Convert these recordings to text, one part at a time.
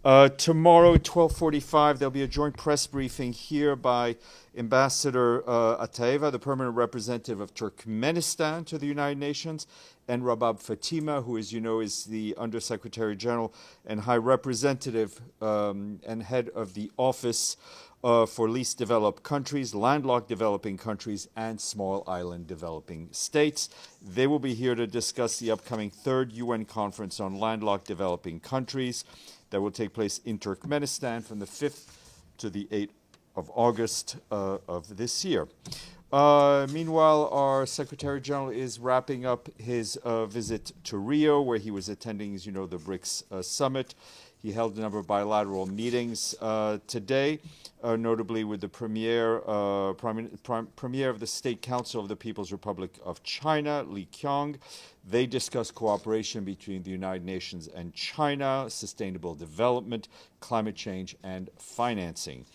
Tomorrow, 12:45, there'll be a joint press briefing here by Ambassador Ataeva, the permanent representative of Turkmenistan to the United Nations, and Rabab Fatima, who, as you know, is the Undersecretary General and High Representative and head of the Office for Least Developed Countries, Landlocked Developing Countries, and Small Island Developing States. They will be here to discuss the upcoming third UN Conference on Landlocked Developing Countries that will take place in Turkmenistan from the 5th to the 8th of August of this year. Meanwhile, our Secretary General is wrapping up his visit to Rio, where he was attending, as you know, the BRICS summit. He held a number of bilateral meetings today, notably with the Premier of the State Council of the People's Republic of China, Li Qiang. They discussed cooperation between the United Nations and China, sustainable development, climate change, and financing.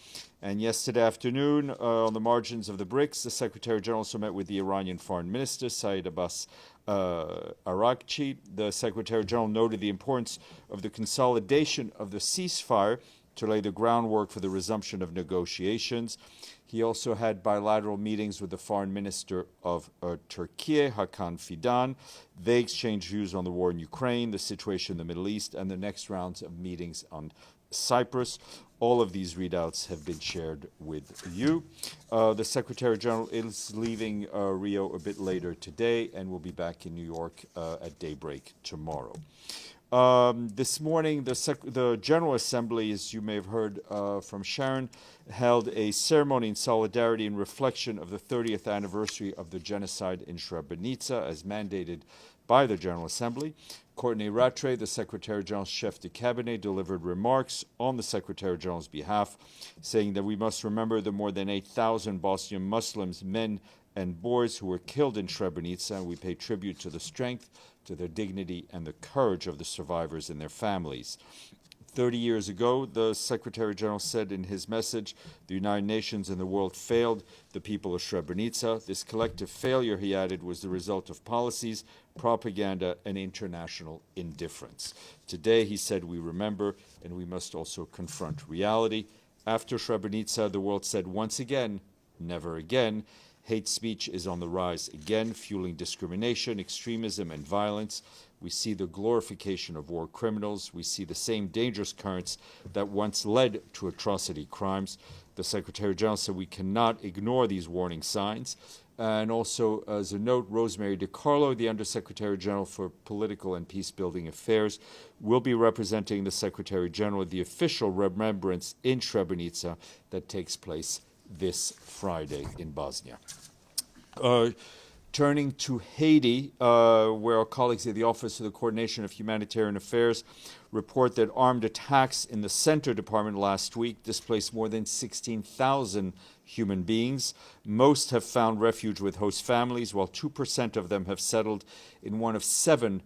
And yesterday afternoon, on the margins of the BRICS, the Secretary General also met with the Iranian Foreign Minister, Saeed Abbas Araghchi. The Secretary General noted the importance of the consolidation of the ceasefire to lay the groundwork for the resumption of negotiations. He also had bilateral meetings with the Foreign Minister of Turkey, Hakan Fidan. They exchanged views on the war in Ukraine, the situation in the Middle East, and the next rounds of meetings on Cyprus. All of these readouts have been shared with you. The Secretary General is leaving Rio a bit later today and will be back in New York at daybreak tomorrow. This morning, the General Assembly, as you may have heard from Sharon, held a ceremony in solidarity and reflection of the 30th anniversary of the genocide in Srebrenica, as mandated by the General Assembly. Courtney Rattray, the Secretary General's chef de cabinet, delivered remarks on the Secretary General's behalf, saying that we must remember the more than 8,000 Bosnian Muslims, men and boys, who were killed in Srebrenica, and we pay tribute to the strength, to their dignity, and the courage of the survivors and their families. 30 years ago, the Secretary General said in his message, the United Nations and the world failed the people of Srebrenica. This collective failure, he added, was the result of policies, propaganda, and international indifference. Today, he said, we remember, and we must also confront reality. After Srebrenica, the world said once again, never again. Hate speech is on the rise again, fueling discrimination, extremism, and violence. We see the glorification of war criminals. We see the same dangerous currents that once led to atrocity crimes. The Secretary General said we cannot ignore these warning signs. And also, as a note, Rosemary DiCarlo, the Undersecretary General for Political and Peace-Building Affairs, will be representing the Secretary General at the official remembrance in Srebrenica that takes place this Friday in Bosnia. Turning to Haiti, where our colleagues at the Office of the Coordination of Humanitarian Affairs report that armed attacks in the Center Department last week displaced more than 16,000 human beings. Most have found refuge with host families, while 2% of them have settled in one of 7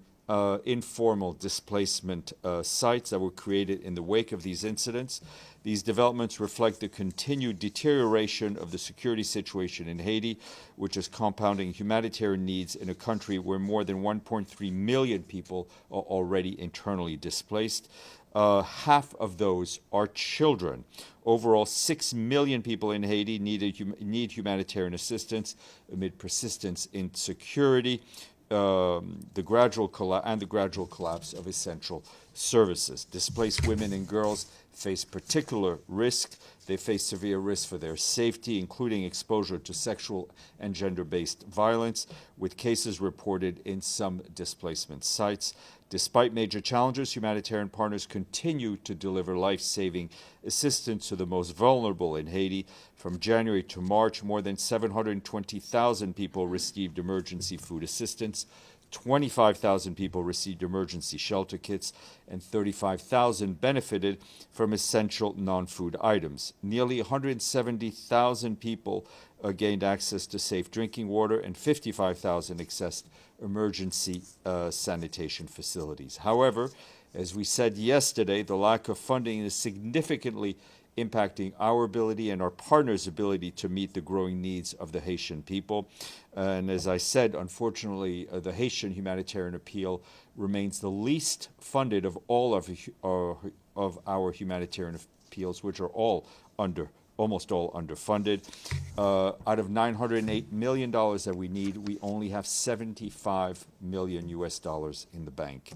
informal displacement sites that were created in the wake of these incidents. These developments reflect the continued deterioration of the security situation in Haiti, which is compounding humanitarian needs in a country where more than 1.3 million people are already internally displaced. Half of those are children. Overall, 6 million people in Haiti need humanitarian assistance amid persistence in security, the gradual collapse of essential services. Displaced women and girls face particular risk. They face severe risk for their safety, including exposure to sexual and gender-based violence, with cases reported in some displacement sites. Despite major challenges, humanitarian partners continue to deliver life-saving assistance to the most vulnerable in Haiti. From January to March, more than 720,000 people received emergency food assistance, 25,000 people received emergency shelter kits, and 35,000 benefited from essential non-food items. Nearly 170,000 people gained access to safe drinking water, and 55,000 accessed emergency sanitation facilities. However, as we said yesterday, the lack of funding is significantly impacting our ability and our partners' ability to meet the growing needs of the Haitian people. And as I said, unfortunately, the Haitian humanitarian appeal remains the least funded of all of our humanitarian appeals, which are almost all underfunded. Out of $908 million that we need, we only have $75 million in the bank.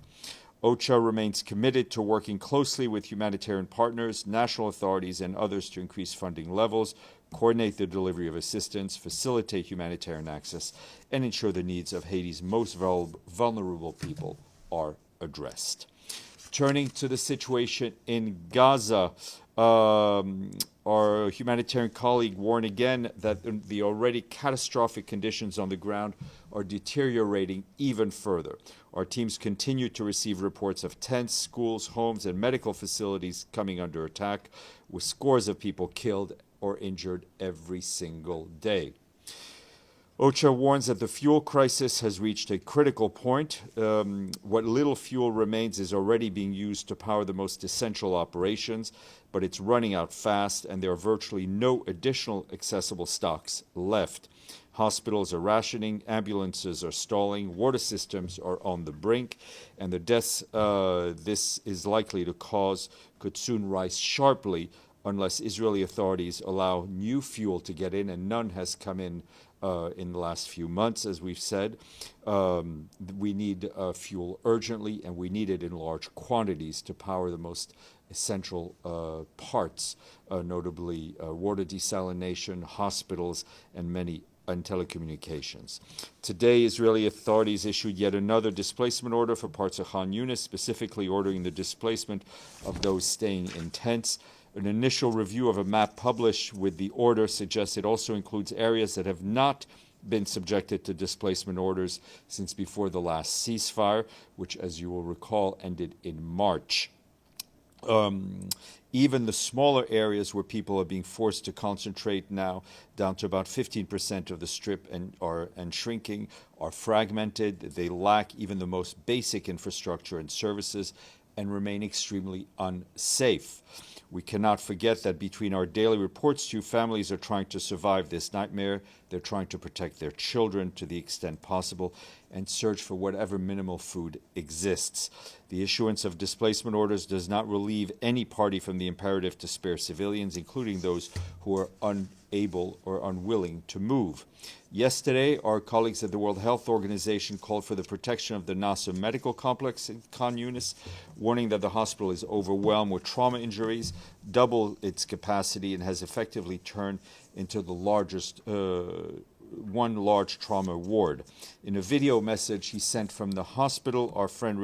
OCHA remains committed to working closely with humanitarian partners, national authorities, and others to increase funding levels, coordinate the delivery of assistance, facilitate humanitarian access, and ensure the needs of Haiti's most vulnerable people are addressed. Turning to the situation in Gaza, our humanitarian colleague warned again that the already catastrophic conditions on the ground are deteriorating even further. Our teams continue to receive reports of tents, schools, homes, and medical facilities coming under attack, with scores of people killed or injured every single day. OCHA warns that the fuel crisis has reached a critical point. What little fuel remains is already being used to power the most essential operations, but it's running out fast, and there are virtually no additional accessible stocks left. Hospitals are rationing, ambulances are stalling, water systems are on the brink, and the deaths this is likely to cause could soon rise sharply unless Israeli authorities allow new fuel to get in, and none has come in the last few months, as we've said. We need fuel urgently, and we need it in large quantities to power the most essential parts, notably water desalination, hospitals, and telecommunications. Today, Israeli authorities issued yet another displacement order for parts of Khan Younis, specifically ordering the displacement of those staying in tents. An initial review of a map published with the order suggests it also includes areas that have not been subjected to displacement orders since before the last ceasefire, which, as you will recall, ended in March. Even the smaller areas where people are being forced to concentrate now, down to about 15% of the strip and shrinking, are fragmented. They lack even the most basic infrastructure and services and remain extremely unsafe. We cannot forget that between our daily reports to you, families are trying to survive this nightmare. They're trying to protect their children to the extent possible and search for whatever minimal food exists. The issuance of displacement orders does not relieve any party from the imperative to spare civilians, including those who are unable or unwilling to move. Yesterday, our colleagues at the World Health Organization called for the protection of the Nasser Medical Complex in Khan Younis, warning that the hospital is overwhelmed with trauma injuries, double its capacity, and has effectively turned into the largest one large trauma ward. In a video message he sent from the hospital, our friend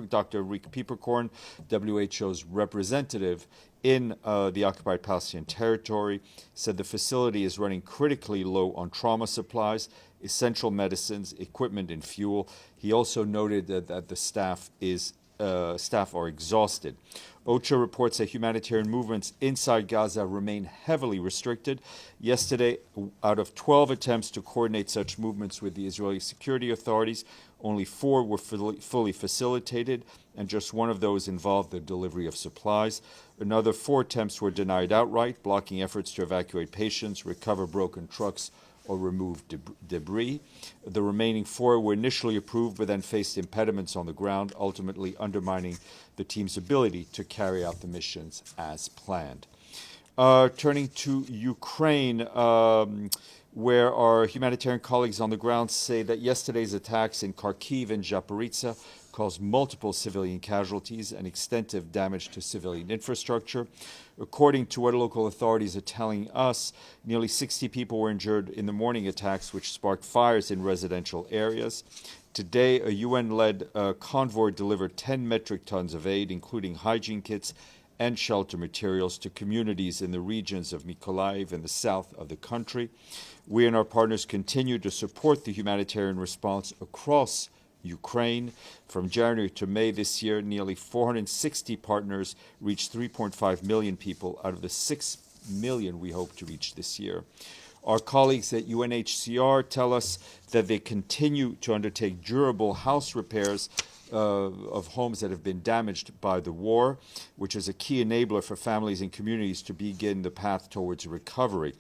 Dr. Rick Pieperkorn, WHO's representative in the occupied Palestinian territory, said the facility is running critically low on trauma supplies, essential medicines, equipment, and fuel. He also noted that the staff are exhausted. OCHA reports that humanitarian movements inside Gaza remain heavily restricted. Yesterday, out of 12 attempts to coordinate such movements with the Israeli security authorities, only 4 were fully facilitated, and just one of those involved the delivery of supplies. Another 4 attempts were denied outright, blocking efforts to evacuate patients, recover broken trucks, or remove debris. The remaining 4 were initially approved, but then faced impediments on the ground, ultimately undermining the team's ability to carry out the missions as planned. Turning to Ukraine, where our humanitarian colleagues on the ground say that yesterday's attacks in Kharkiv and Zaporizhzhia caused multiple civilian casualties and extensive damage to civilian infrastructure. According to what local authorities are telling us, nearly 60 people were injured in the morning attacks, which sparked fires in residential areas. Today, a UN-led convoy delivered 10 metric tons of aid, including hygiene kits and shelter materials, to communities in the regions of Mykolaiv and the south of the country. We and our partners continue to support the humanitarian response across Ukraine. From January to May this year, nearly 460 partners reached 3.5 million people out of the 6 million we hope to reach this year. Our colleagues at UNHCR tell us that they continue to undertake durable house repairs of homes that have been damaged by the war, which is a key enabler for families and communities to begin the path towards recovery.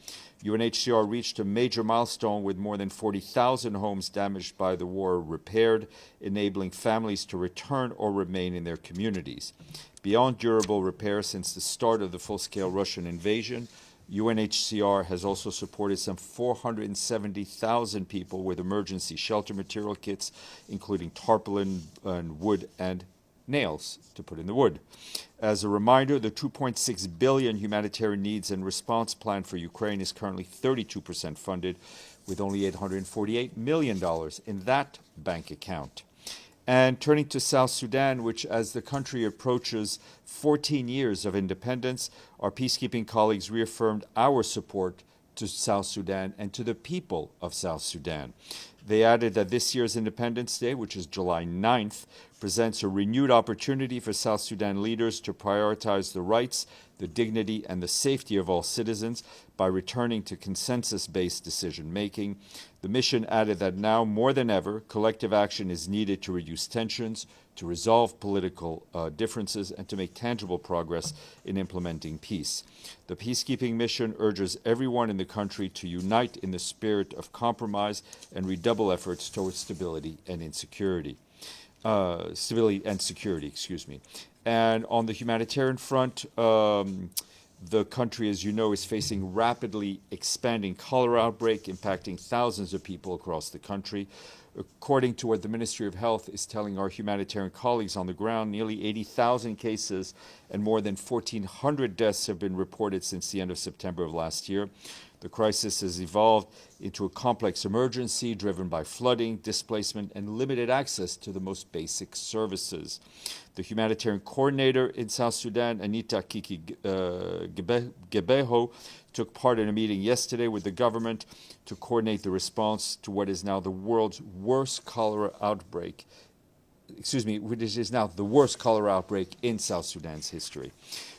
UNHCR reached a major milestone with more than 40,000 homes damaged by the war repaired, enabling families to return or remain in their communities. Beyond durable repair, since the start of the full-scale Russian invasion, UNHCR has also supported some 470,000 people with emergency shelter material kits, including tarpaulin and wood and nails to put in the wood. As a reminder, the $2.6 billion humanitarian needs and response plan for Ukraine is currently 32% funded, with only $848 million in that bank account. And turning to South Sudan, which as the country approaches 14 years of independence, our peacekeeping colleagues reaffirmed our support to South Sudan and to the people of South Sudan. They added that this year's Independence Day, which is July 9th, presents a renewed opportunity for South Sudan leaders to prioritize the rights, the dignity, and the safety of all citizens by returning to consensus-based decision-making. The mission added that now more than ever, collective action is needed to reduce tensions, to resolve political differences, and to make tangible progress in implementing peace. The peacekeeping mission urges everyone in the country to unite in the spirit of compromise and redouble efforts towards stability and security. And on the humanitarian front, the country, as you know, is facing rapidly expanding cholera outbreak, impacting thousands of people across the country. According to what the Ministry of Health is telling our humanitarian colleagues on the ground, nearly 80,000 cases and more than 1,400 deaths have been reported since the end of September of last year. The crisis has evolved into a complex emergency driven by flooding, displacement, and limited access to the most basic services. The humanitarian coordinator in South Sudan, Anita Kiki Gebeho, took part in a meeting yesterday with the government to coordinate the response to what is now the world's worst cholera outbreak. Which is now the worst cholera outbreak in South Sudan's history.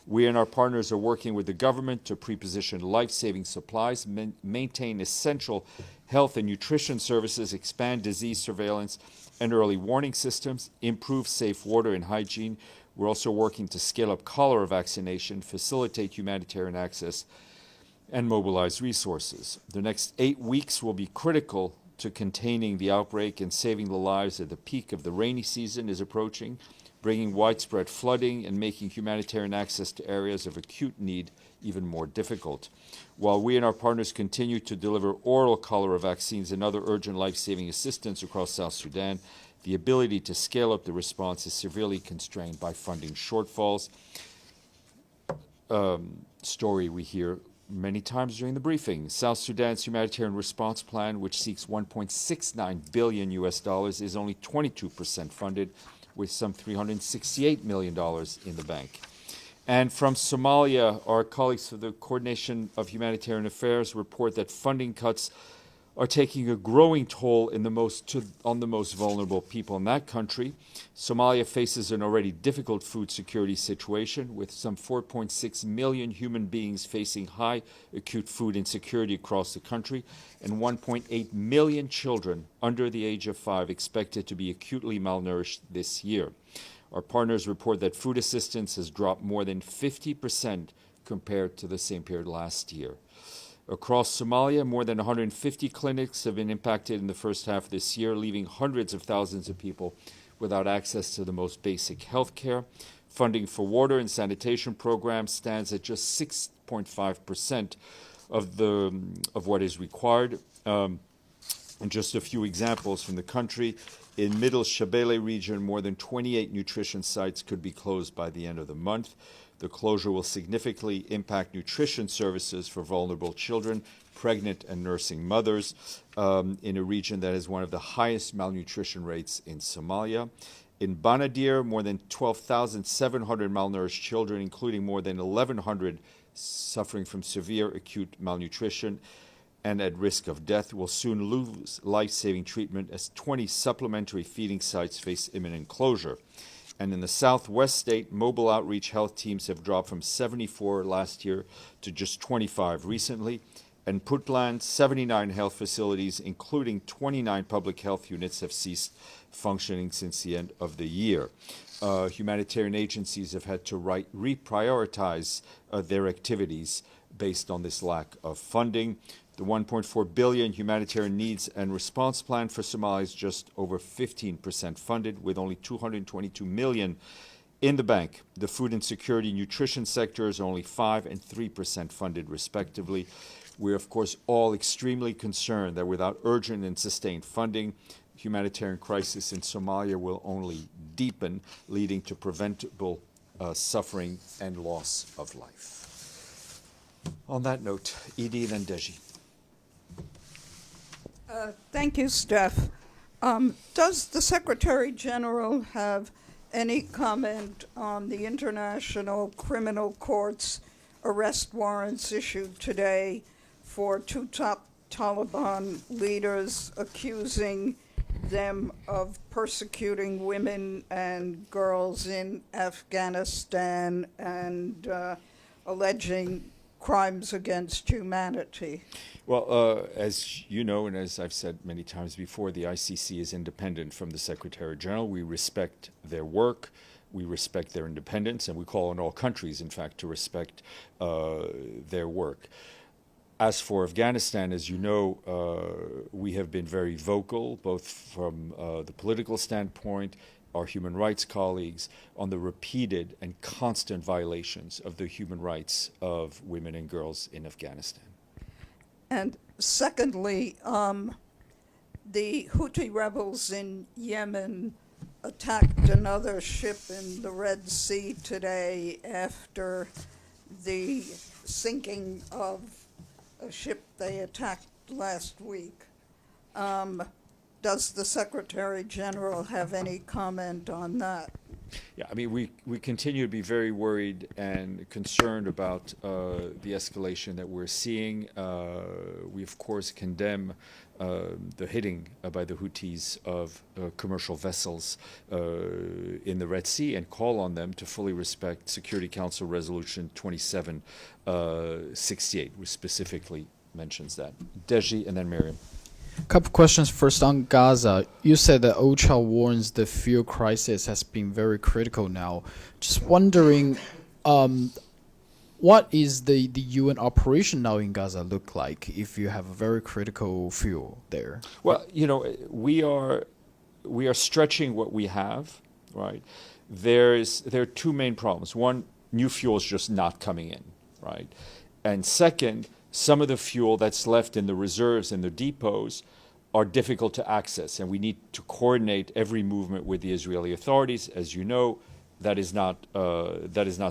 We and our partners are working with the government to pre-position life-saving supplies, maintain essential health and nutrition services, expand disease surveillance and early warning systems, improve safe water and hygiene. We're also working to scale up cholera vaccination, facilitate humanitarian access, and mobilize resources. The next 8 weeks will be critical to containing the outbreak and saving the lives as the peak of the rainy season is approaching, bringing widespread flooding and making humanitarian access to areas of acute need even more difficult. While we and our partners continue to deliver oral cholera vaccines and other urgent life-saving assistance across South Sudan, the ability to scale up the response is severely constrained by funding shortfalls. Story we hear many times during the briefing. South Sudan's humanitarian response plan, which seeks $1.69 billion is only 22% funded, with some $368 million in the bank. And from Somalia, our colleagues for the Coordination of Humanitarian Affairs report that funding cuts are taking a growing toll on the most vulnerable people in that country. Somalia faces an already difficult food security situation, with some 4.6 million human beings facing high acute food insecurity across the country, and 1.8 million children under the age of 5 expected to be acutely malnourished this year. Our partners report that food assistance has dropped more than 50% compared to the same period last year. Across Somalia, more than 150 clinics have been impacted in the first half of this year, leaving hundreds of thousands of people without access to the most basic health care. Funding for water and sanitation programs stands at just 6.5% of what is required. And just a few examples from the country. In Middle Shabelle region, more than 28 nutrition sites could be closed by the end of the month. The closure will significantly impact nutrition services for vulnerable children, pregnant and nursing mothers, in a region that has one of the highest malnutrition rates in Somalia. In Banadir, more than 12,700 malnourished children, including more than 1,100 suffering from severe acute malnutrition and at risk of death, will soon lose life-saving treatment as 20 supplementary feeding sites face imminent closure. And in the southwest state, mobile outreach health teams have dropped from 74 last year to just 25 recently. and Puntland, 79 health facilities, including 29 public health units, have ceased functioning since the end of the year. Humanitarian agencies have had to reprioritize their activities based on this lack of funding. The 1.4 billion humanitarian needs and response plan for Somalia is just over 15% funded, with only 222 million in the bank. The food and security nutrition sectors are only 5% and 3% funded, respectively. We're, of course, all extremely concerned that without urgent and sustained funding, humanitarian crisis in Somalia will only deepen, leading to preventable suffering and loss of life. On that note, Edie, then Deji. Thank you, Steph. Does the Secretary General have any comment on the International Criminal Court's arrest warrants issued today for two top Taliban leaders, accusing them of persecuting women and girls in Afghanistan and alleging crimes against humanity? Well, as you know, and as I've said many times before, the ICC is independent from the Secretary General. We respect their work, we respect their independence, and we call on all countries, in fact, to respect their work. As for Afghanistan, as you know, we have been very vocal, both from the political standpoint, our human rights colleagues, on the repeated and constant violations of the human rights of women and girls in Afghanistan. And secondly, the Houthi rebels in Yemen attacked another ship in the Red Sea today after the sinking of a ship they attacked last week. Does the Secretary General have any comment on that? Yeah, I mean, we continue to be very worried and concerned about the escalation that we're seeing. We, of course, condemn the hitting by the Houthis of commercial vessels in the Red Sea and call on them to fully respect Security Council Resolution 2768, which specifically mentions that. Deji and then Miriam. Couple questions. First on Gaza. You said that OCHA warns the fuel crisis has been very critical now. Just wondering, what is the UN operation now in Gaza look like if you have a very critical fuel there? Well, you know, we are stretching what we have, right? There are two main problems. One, new fuel is just not coming in, right? And second, some of the fuel that's left in the reserves and the depots are difficult to access, and we need to coordinate every movement with the Israeli authorities. As you know, that is not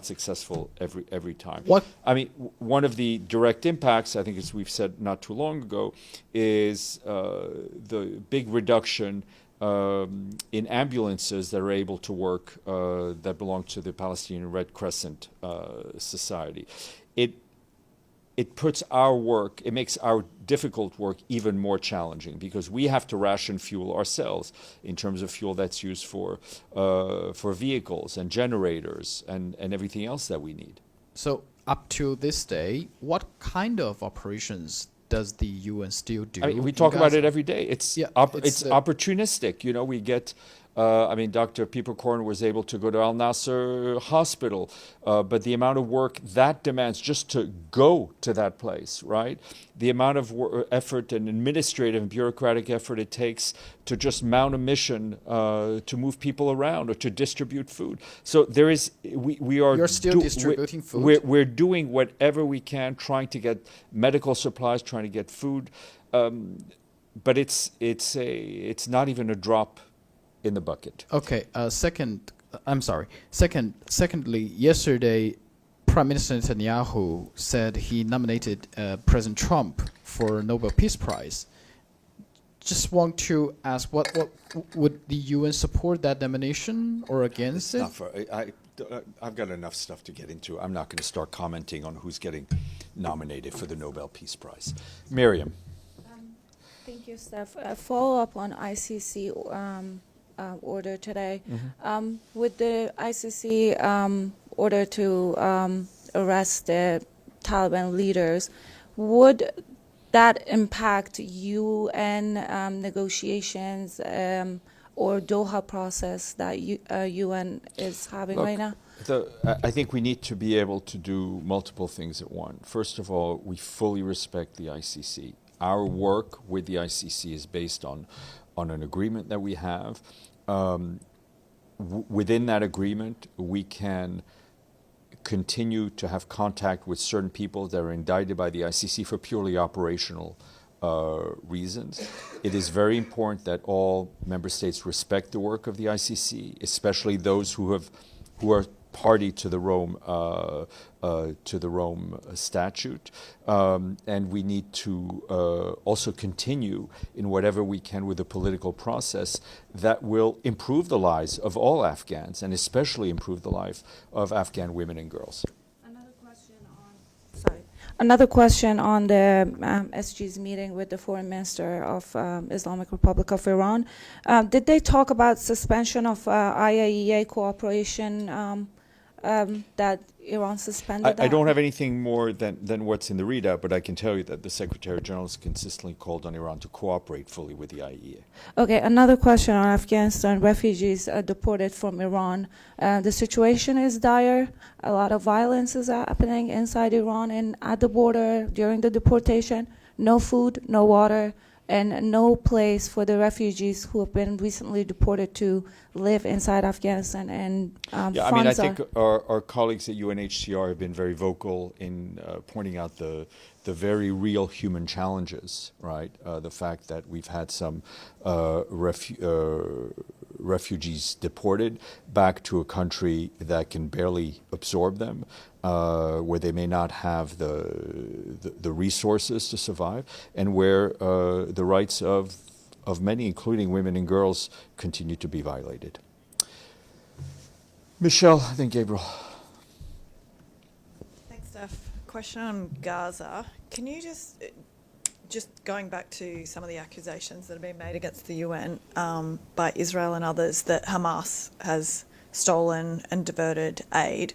successful every time. What? I mean, one of the direct impacts, I think, as we've said not too long ago, is the big reduction in ambulances that are able to work that belong to the Palestinian Red Crescent Society. It puts our work, it makes our difficult work even more challenging because we have to ration fuel ourselves in terms of fuel that's used for vehicles and generators and everything else that we need. So up to this day, what kind of operations does the UN still do? I mean, we talk about it every day. It's opportunistic. You know, we get. Dr. Pieper-Korn was able to go to Al Nasser Hospital, but the amount of work that demands just to go to that place, right? The amount of effort and administrative and bureaucratic effort it takes to just mount a mission to move people around or to distribute food. So there is, we are. You're still distributing food. We're doing whatever we can, trying to get medical supplies, trying to get food, but it's not even a drop in the bucket. Okay. Secondly, yesterday, Prime Minister Netanyahu said he nominated President Trump for Nobel Peace Prize. Just want to ask, what would the UN support that nomination or against it? I've got enough stuff to get into. I'm not going to start commenting on who's getting nominated for the Nobel Peace Prize. Miriam. Thank you, Steph. A follow-up on ICC order today. Mm-hmm. With the ICC order to arrest the Taliban leaders, would that impact UN negotiations or Doha process that UN is having Look, right now? I think we need to be able to do multiple things at once. First of all, we fully respect the ICC. Our work with the ICC is based on an agreement that we have. Within that agreement, we can continue to have contact with certain people that are indicted by the ICC for purely operational reasons. It is very important that all member states respect the work of the ICC, especially those who are party to the Rome Statute, and we need to also continue in whatever we can with the political process that will improve the lives of all Afghans, and especially improve the life of Afghan women and girls. Another question on the SG's meeting with the Foreign Minister of Islamic Republic of Iran. Did they talk about suspension of IAEA cooperation that Iran suspended? I don't have anything more than what's in the readout, but I can tell you that the Secretary General has consistently called on Iran to cooperate fully with the IAEA. Okay, another question on Afghanistan. Refugees deported from Iran. The situation is dire. A lot of violence is happening inside Iran and at the border during the deportation. No food, no water, and no place for the refugees who have been recently deported to live inside Afghanistan. And I think our colleagues at UNHCR have been very vocal in pointing out the very real human challenges, right? The fact that we've had some refugees deported back to a country that can barely absorb them, where they may not have the resources to survive, and where the rights of many, including women and girls, continue to be violated. Michelle, then Gabriel. Thanks, Steph. Question on Gaza. Can you just going back to some of the accusations that have been made against the UN by Israel and others that Hamas has stolen and diverted aid,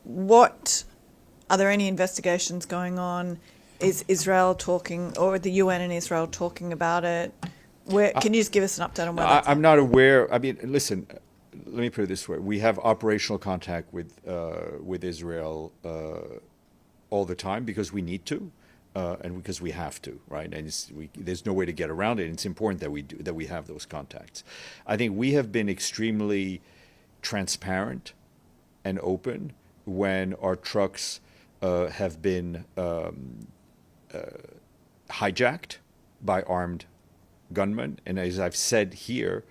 are there any investigations going on? Is Israel talking, or the UN and Israel talking about it? Can you just give us an update on where that's I'm not aware. I mean, listen, let me put it this way. We have operational contact with Israel all the time because we need to, and because we have to, right? And there's no way to get around it. It's important that we have those contacts. I think we have been extremely transparent and open when our trucks have been hijacked by armed gunmen. And as I've said here,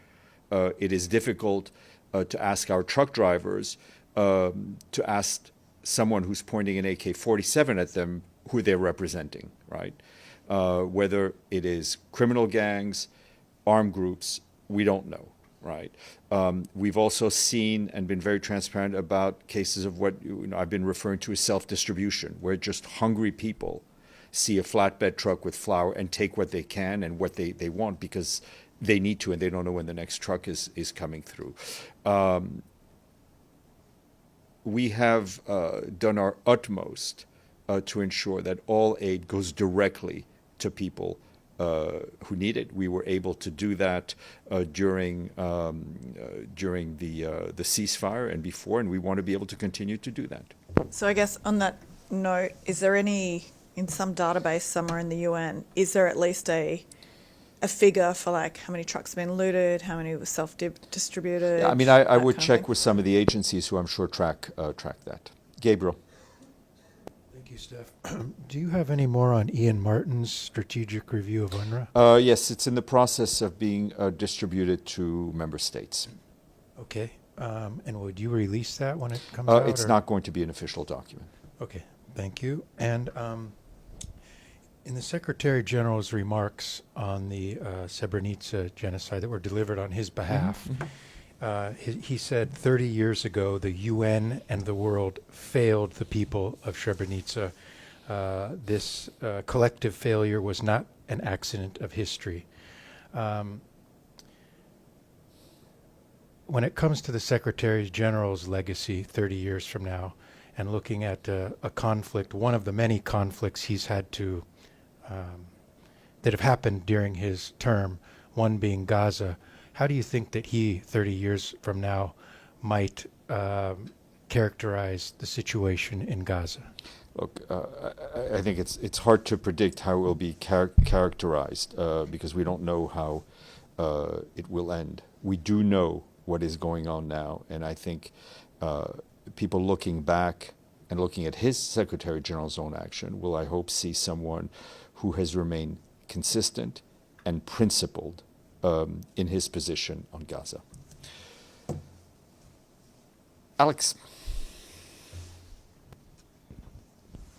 it is difficult to ask our truck drivers to ask someone who's pointing an AK-47 at them who they're representing, right? Whether it is criminal gangs, armed groups, we don't know, right? We've also seen and been very transparent about cases of what I've been referring to as self-distribution, where just hungry people see a flatbed truck with flour and take what they can and what they want because they need to and they don't know when the next truck is coming through. We have done our utmost to ensure that all aid goes directly to people who need it. We were able to do that during the ceasefire and before, and we want to be able to continue to do that. So I guess on that note, is there any, in some database somewhere in the UN, is there at least a figure for like how many trucks have been looted, how many were self-distributed? Yeah, I mean, I would check with some of the agencies who I'm sure track that. Gabriel. Thank you, Steph. Do you have any more on Ian Martin's strategic review of UNRWA? Yes, it's in the process of being distributed to member states. Okay. And would you release that when it comes out? It's not going to be an official document. Okay. Thank you. And in the Secretary General's remarks on the Srebrenica genocide that were delivered on his behalf, he said 30 years ago the UN and the world failed the people of Srebrenica. This collective failure was not an accident of history. When it comes to the Secretary General's legacy 30 years from now, and looking at a conflict, one of the many conflicts he's had to that have happened during his term, one being Gaza. How do you think that he, 30 years from now, might characterize the situation in Gaza? Look, I think it's hard to predict how it will be characterized because we don't know how it will end. We do know what is going on now, and I think people looking back and looking at his Secretary General's own action will, I hope, see someone who has remained consistent and principled in his position on Gaza. Alex.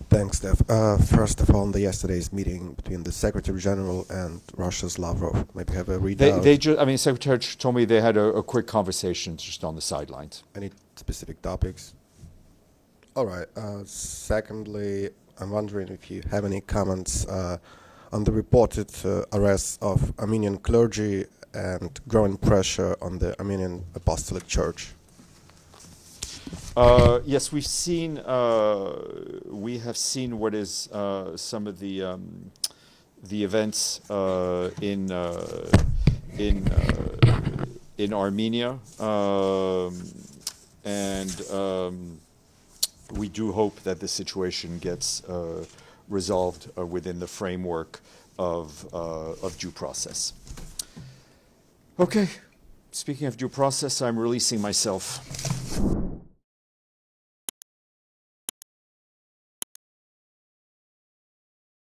Thanks, Steph. First of all, on yesterday's meeting between the Secretary General and Russia's Lavrov, maybe have a readout. The Secretary told me they had a quick conversation just on the sidelines. Any specific topics? All right. Secondly, I'm wondering if you have any comments on the reported arrests of Armenian clergy and growing pressure on the Armenian Apostolic Church. Yes, we have seen what is some of the events in Armenia, and we do hope that the situation gets resolved within the framework of due process. Okay, speaking of due process, I'm releasing myself.